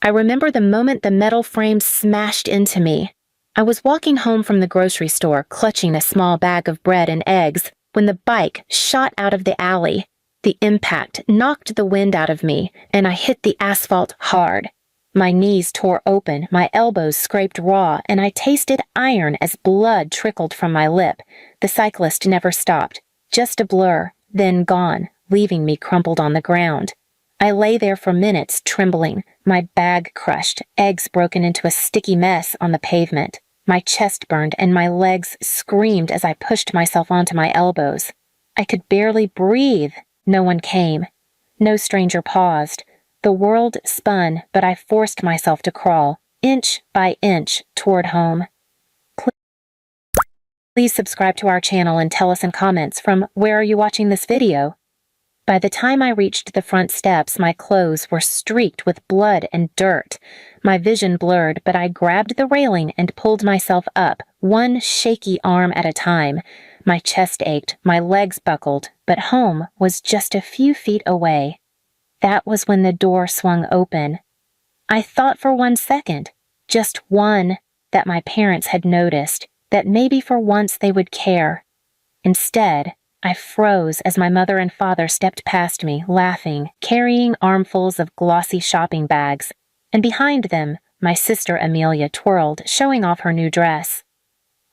I remember the moment the metal frame smashed into me. I was walking home from the grocery store, clutching a small bag of bread and eggs, when the bike shot out of the alley. The impact knocked the wind out of me, and I hit the asphalt hard. My knees tore open, my elbows scraped raw, and I tasted iron as blood trickled from my lip. The cyclist never stopped. Just a blur, then gone, leaving me crumpled on the ground. I lay there for minutes, trembling, my bag crushed, eggs broken into a sticky mess on the pavement. My chest burned and my legs screamed as I pushed myself onto my elbows. I could barely breathe. No one came. No stranger paused. The world spun, but I forced myself to crawl, inch by inch, toward home. Please subscribe to our channel and tell us in comments from where are you watching this video? By the time I reached the front steps, my clothes were streaked with blood and dirt. My vision blurred, but I grabbed the railing and pulled myself up, one shaky arm at a time. My chest ached, my legs buckled, but home was just a few feet away. That was when the door swung open. I thought for 1 second, just one, that my parents had noticed, that maybe for once they would care. Instead, I froze as my mother and father stepped past me, laughing, carrying armfuls of glossy shopping bags, and behind them, my sister Amelia twirled, showing off her new dress.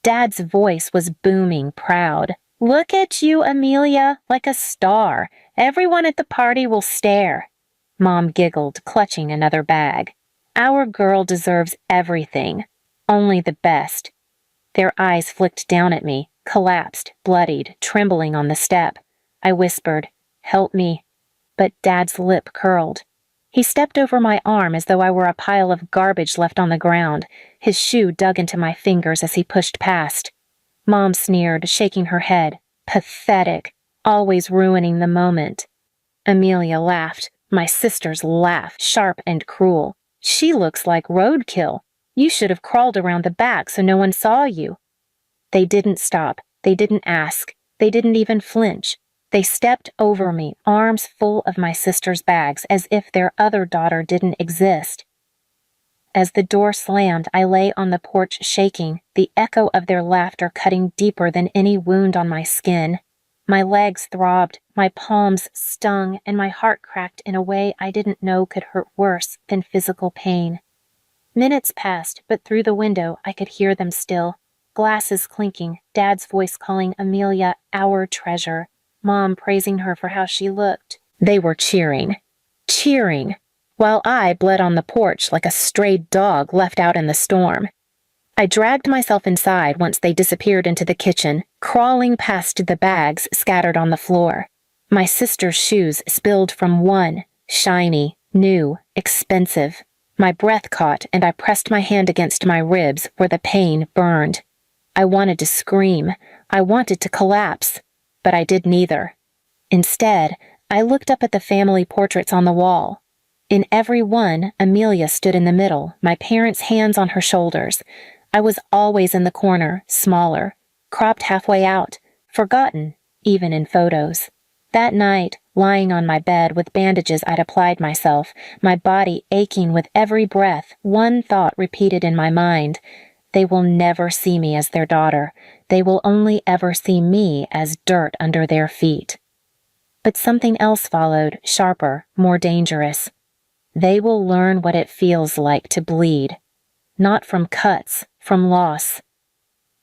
Dad's voice was booming, proud. "Look at you, Amelia, like a star. Everyone at the party will stare." Mom giggled, clutching another bag. "Our girl deserves everything. Only the best." Their eyes flicked down at me, collapsed, bloodied, trembling on the step. I whispered, "Help me." But Dad's lip curled. He stepped over my arm as though I were a pile of garbage left on the ground. His shoe dug into my fingers as he pushed past. Mom sneered, shaking her head. Pathetic, always ruining the moment. Amelia laughed. My sister's laugh, sharp and cruel. "She looks like roadkill. You should have crawled around the back so no one saw you." They didn't stop. They didn't ask. They didn't even flinch. They stepped over me, arms full of my sister's bags, as if their other daughter didn't exist. As the door slammed, I lay on the porch shaking, the echo of their laughter cutting deeper than any wound on my skin. My legs throbbed, my palms stung, and my heart cracked in a way I didn't know could hurt worse than physical pain. Minutes passed, but through the window I could hear them still. Glasses clinking, Dad's voice calling Amelia our treasure, Mom praising her for how she looked. They were cheering, while I bled on the porch like a strayed dog left out in the storm. I dragged myself inside once they disappeared into the kitchen, crawling past the bags scattered on the floor. My sister's shoes spilled from one, shiny, new, expensive. My breath caught and I pressed my hand against my ribs where the pain burned. I wanted to scream. I wanted to collapse. But I did neither. Instead, I looked up at the family portraits on the wall. In every one, Amelia stood in the middle, my parents' hands on her shoulders. I was always in the corner, smaller, cropped halfway out, forgotten, even in photos. That night, lying on my bed with bandages I'd applied myself, my body aching with every breath, one thought repeated in my mind. They will never see me as their daughter. They will only ever see me as dirt under their feet. But something else followed, sharper, more dangerous. They will learn what it feels like to bleed. Not from cuts, from loss.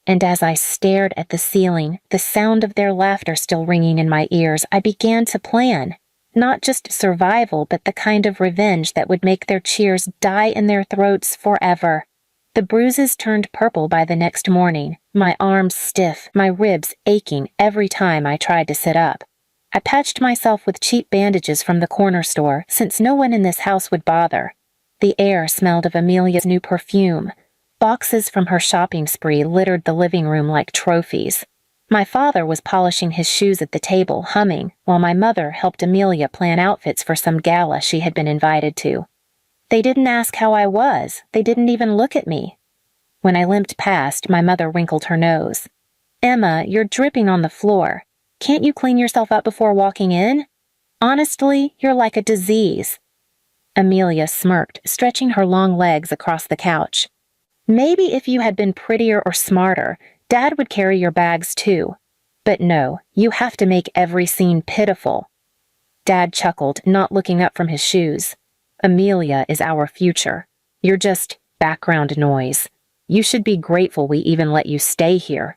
And as I stared at the ceiling, the sound of their laughter still ringing in my ears, I began to plan. Not just survival, but the kind of revenge that would make their cheers die in their throats forever. The bruises turned purple by the next morning, my arms stiff, my ribs aching every time I tried to sit up. I patched myself with cheap bandages from the corner store, since no one in this house would bother. The air smelled of Amelia's new perfume. Boxes from her shopping spree littered the living room like trophies. My father was polishing his shoes at the table, humming, while my mother helped Amelia plan outfits for some gala she had been invited to. They didn't ask how I was. They didn't even look at me. When I limped past, my mother wrinkled her nose. "Emma, you're dripping on the floor. Can't you clean yourself up before walking in? Honestly, you're like a disease." Amelia smirked, stretching her long legs across the couch. Maybe if you had been prettier or smarter, Dad would carry your bags too. But no, you have to make every scene pitiful. Dad chuckled, not looking up from his shoes. Amelia is our future. You're just background noise. You should be grateful we even let you stay here.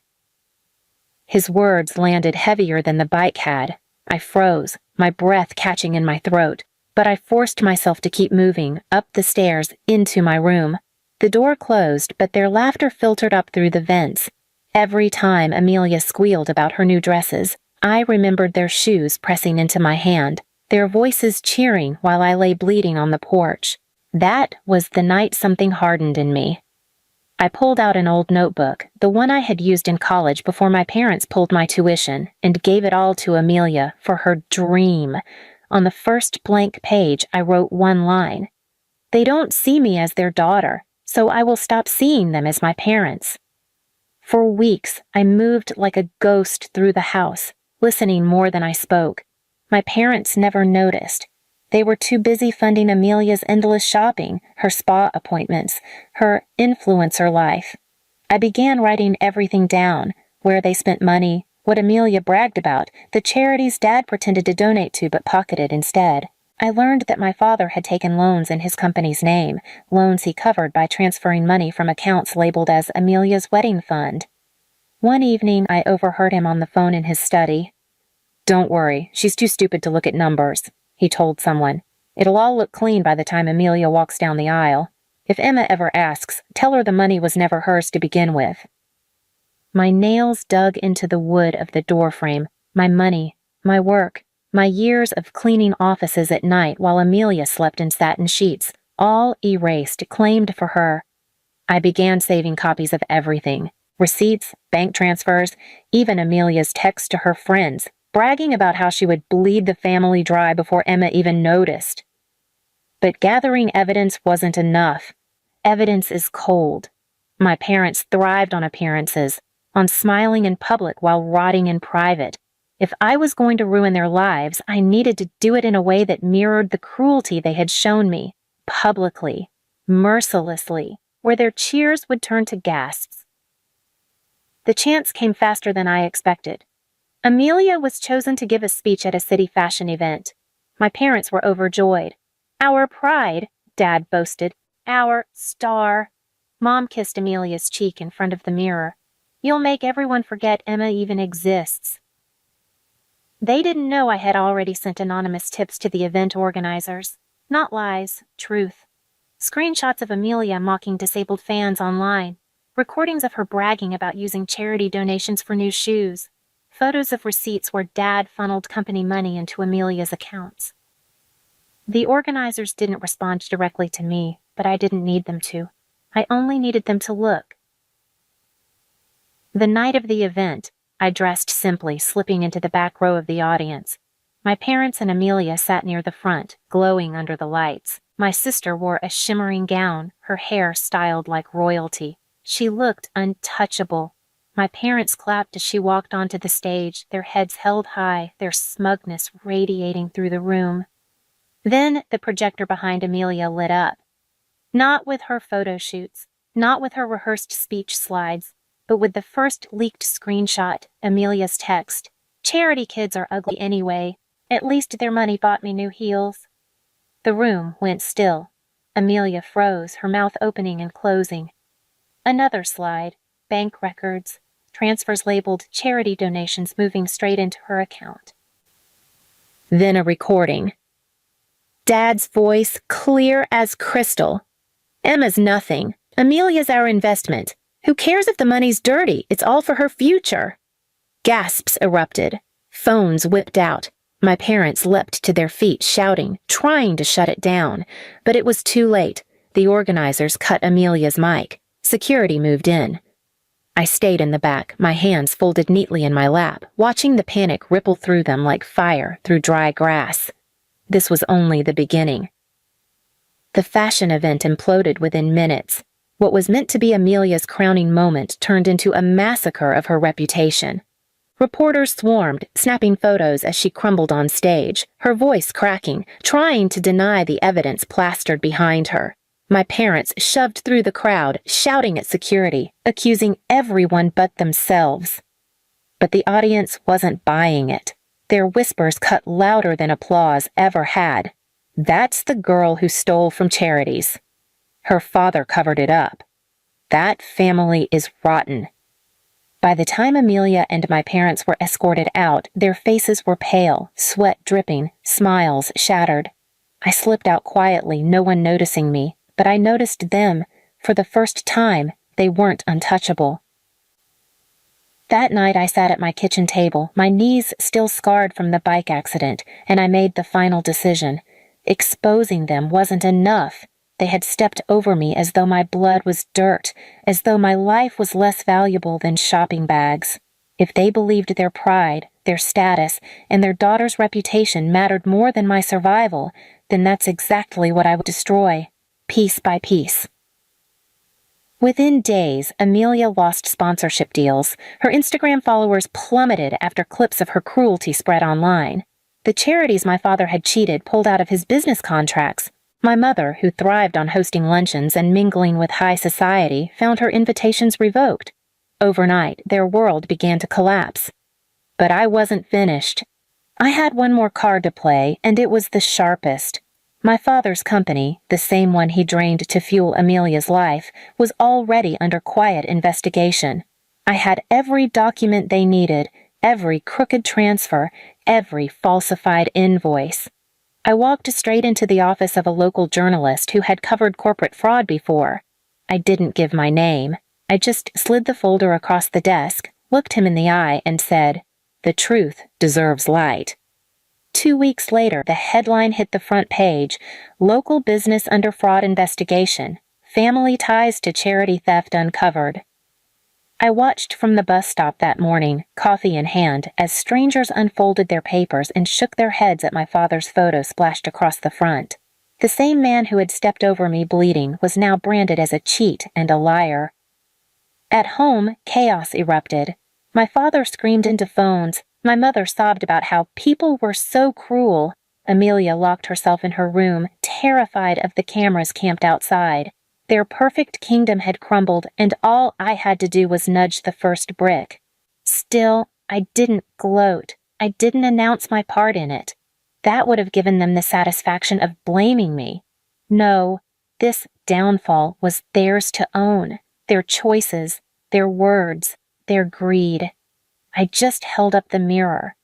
His words landed heavier than the bike had. I froze, my breath catching in my throat, but I forced myself to keep moving, up the stairs, into my room. The door closed, but their laughter filtered up through the vents. Every time Amelia squealed about her new dresses, I remembered their shoes pressing into my hand, their voices cheering while I lay bleeding on the porch. That was the night something hardened in me. I pulled out an old notebook, the one I had used in college before my parents pulled my tuition, and gave it all to Amelia for her dream. On the first blank page, I wrote one line. They don't see me as their daughter, so I will stop seeing them as my parents. For weeks, I moved like a ghost through the house, listening more than I spoke. My parents never noticed. They were too busy funding Amelia's endless shopping, her spa appointments, her influencer life. I began writing everything down, where they spent money, what Amelia bragged about, the charities Dad pretended to donate to but pocketed instead. I learned that my father had taken loans in his company's name, loans he covered by transferring money from accounts labeled as Amelia's wedding fund. One evening, I overheard him on the phone in his study. "Don't worry, she's too stupid to look at numbers," he told someone. "It'll all look clean by the time Amelia walks down the aisle. If Emma ever asks, tell her the money was never hers to begin with." My nails dug into the wood of the doorframe, my money, my work, my years of cleaning offices at night while Amelia slept in satin sheets, all erased, claimed for her. I began saving copies of everything, receipts, bank transfers, even Amelia's texts to her friends, bragging about how she would bleed the family dry before Emma even noticed. But gathering evidence wasn't enough. Evidence is cold. My parents thrived on appearances, on smiling in public while rotting in private. If I was going to ruin their lives, I needed to do it in a way that mirrored the cruelty they had shown me, publicly, mercilessly, where their cheers would turn to gasps. The chance came faster than I expected. Amelia was chosen to give a speech at a city fashion event. My parents were overjoyed. "Our pride," Dad boasted. "Our star." Mom kissed Amelia's cheek in front of the mirror. "You'll make everyone forget Emma even exists." They didn't know I had already sent anonymous tips to the event organizers. Not lies, truth. Screenshots of Amelia mocking disabled fans online. Recordings of her bragging about using charity donations for new shoes. Photos of receipts where Dad funneled company money into Amelia's accounts. The organizers didn't respond directly to me, but I didn't need them to. I only needed them to look. The night of the event, I dressed simply, slipping into the back row of the audience. My parents and Amelia sat near the front, glowing under the lights. My sister wore a shimmering gown, her hair styled like royalty. She looked untouchable. My parents clapped as she walked onto the stage, their heads held high, their smugness radiating through the room. Then the projector behind Amelia lit up. Not with her photo shoots, not with her rehearsed speech slides, but with the first leaked screenshot, Amelia's text. "Charity kids are ugly anyway. At least their money bought me new heels." The room went still. Amelia froze, her mouth opening and closing. Another slide, bank records, transfers labeled charity donations moving straight into her account. Then a recording. Dad's voice clear as crystal. "Emma's nothing. Amelia's our investment. Who cares if the money's dirty? It's all for her future." Gasps erupted. Phones whipped out. My parents leapt to their feet, shouting, trying to shut it down. But it was too late. The organizers cut Amelia's mic. Security moved in. I stayed in the back, my hands folded neatly in my lap, watching the panic ripple through them like fire through dry grass. This was only the beginning. The fashion event imploded within minutes. What was meant to be Amelia's crowning moment turned into a massacre of her reputation. Reporters swarmed, snapping photos as she crumbled on stage, her voice cracking, trying to deny the evidence plastered behind her. My parents shoved through the crowd, shouting at security, accusing everyone but themselves. But the audience wasn't buying it. Their whispers cut louder than applause ever had. That's the girl who stole from charities. Her father covered it up. That family is rotten. By the time Amelia and my parents were escorted out, their faces were pale, sweat dripping, smiles shattered. I slipped out quietly, no one noticing me, but I noticed them. For the first time, they weren't untouchable. That night I sat at my kitchen table, my knees still scarred from the bike accident, and I made the final decision. Exposing them wasn't enough. They had stepped over me as though my blood was dirt, as though my life was less valuable than shopping bags. If they believed their pride, their status, and their daughter's reputation mattered more than my survival, then that's exactly what I would destroy, piece by piece. Within days, Amelia lost sponsorship deals. Her Instagram followers plummeted after clips of her cruelty spread online. The charities my father had cheated pulled out of his business contracts. My mother, who thrived on hosting luncheons and mingling with high society, found her invitations revoked. Overnight, their world began to collapse. But I wasn't finished. I had one more card to play, and it was the sharpest. My father's company, the same one he drained to fuel Amelia's life, was already under quiet investigation. I had every document they needed, every crooked transfer, every falsified invoice. I walked straight into the office of a local journalist who had covered corporate fraud before. I didn't give my name. I just slid the folder across the desk, looked him in the eye, and said, "The truth deserves light." 2 weeks later, the headline hit the front page, "Local Business Under Fraud Investigation. Family Ties to Charity Theft Uncovered." I watched from the bus stop that morning, coffee in hand, as strangers unfolded their papers and shook their heads at my father's photo splashed across the front. The same man who had stepped over me bleeding was now branded as a cheat and a liar. At home, chaos erupted. My father screamed into phones. My mother sobbed about how people were so cruel. Amelia locked herself in her room, terrified of the cameras camped outside. Their perfect kingdom had crumbled, and all I had to do was nudge the first brick. Still, I didn't gloat. I didn't announce my part in it. That would have given them the satisfaction of blaming me. No, this downfall was theirs to own. Their choices, their words, their greed. I just held up the mirror.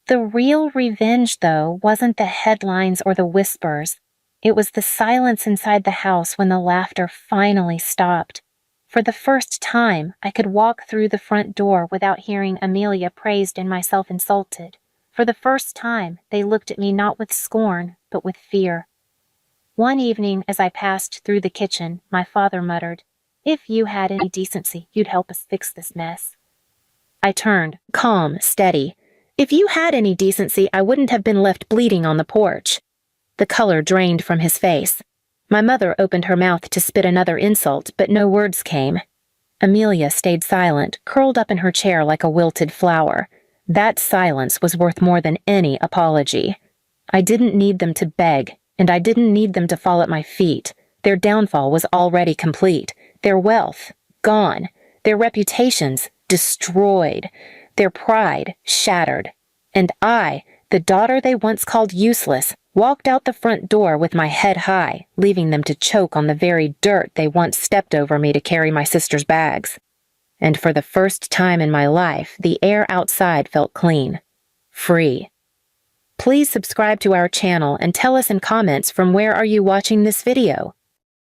The real revenge, though, wasn't the headlines or the whispers. It was the silence inside the house when the laughter finally stopped. For the first time, I could walk through the front door without hearing Amelia praised and myself insulted. For the first time, they looked at me not with scorn, but with fear. One evening, as I passed through the kitchen, my father muttered, "If you had any decency, you'd help us fix this mess." I turned, calm, steady. "If you had any decency, I wouldn't have been left bleeding on the porch." The color drained from his face. My mother opened her mouth to spit another insult, but no words came. Amelia stayed silent, curled up in her chair like a wilted flower. That silence was worth more than any apology. I didn't need them to beg, and I didn't need them to fall at my feet. Their downfall was already complete. Their wealth, gone. Their reputations, destroyed. Their pride, shattered. And I, the daughter they once called useless, walked out the front door with my head high, leaving them to choke on the very dirt they once stepped over me to carry my sister's bags. And for the first time in my life, the air outside felt clean. Free. Please subscribe to our channel and tell us in comments from where are you watching this video.